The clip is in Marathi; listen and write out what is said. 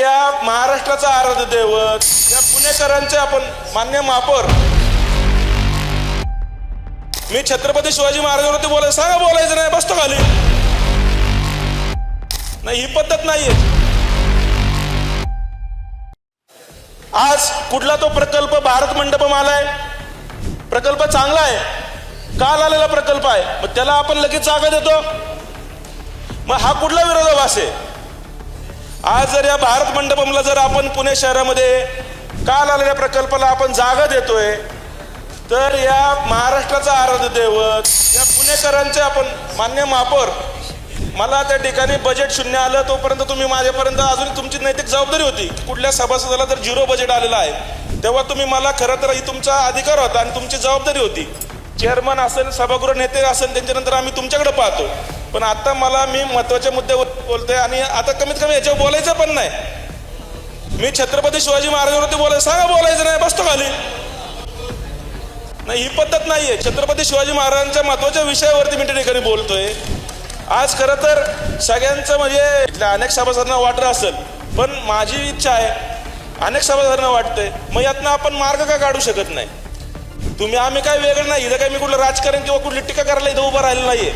या महाराष्ट्राचा आराध्य दैवत या पुणेकरांचे आपण मान्य महापौर, मी छत्रपती शिवाजी महाराजांवरती बोलायचं, सांगा बोलायचं नाही बसतो खाली. नाही, ही पद्धत नाहीये. आज कुठला तो प्रकल्प भारत मंडपम आलाय, प्रकल्प चांगला आहे, काल आलेला प्रकल्प आहे, मग त्याला आपण लगेच जागा देतो. मग हा कुठला विरोधाभास आहे? आज जर या भारत मंडपमला जर आपण पुणे शहरामध्ये काल आलेल्या प्रकल्पाला आपण जागा देतोय, तर या महाराष्ट्राचा आराध्य दैवत या पुणेकरांचे आपण मान्य महापौर, मला त्या ठिकाणी बजेट शून्य आलं तोपर्यंत तुम्ही माझ्यापर्यंत अजून तुमची नैतिक जबाबदारी होती. कुठल्या सभासदाला जर 0 बजेट आलेलं आहे तेव्हा तुम्ही मला, खरं तर ही तुमचा अधिकार होता आणि तुमची जबाबदारी होती. चेअरमन असेल, सभागृह नेते असेल, त्यांच्यानंतर आम्ही तुमच्याकडे पाहतो. पण आता मी महत्वाच्या मुद्द्यावर बोलतोय आणि आता कमीत कमी याच्यावर बोलायचं पण नाही. मी छत्रपती शिवाजी महाराजांवरती बोलायचं, सांगा बोलायचं नाही बसतो खाली. नाही, ही पद्धत नाहीये. छत्रपती शिवाजी महाराजांच्या महत्वाच्या विषयावरती मी त्या ठिकाणी बोलतोय. आज खरं तर सगळ्यांचं म्हणजे अनेक सभासदांना वाटलं असेल, पण माझी इच्छा आहे, अनेक सभासदांना वाटतंय, मग यातनं आपण मार्ग का काढू शकत नाही? आम्ही काय वेगळं नाही, इथं काय मी कुठलं राजकारण किंवा कुठली टीका करायला इथं उभं राहिलं नाहीये.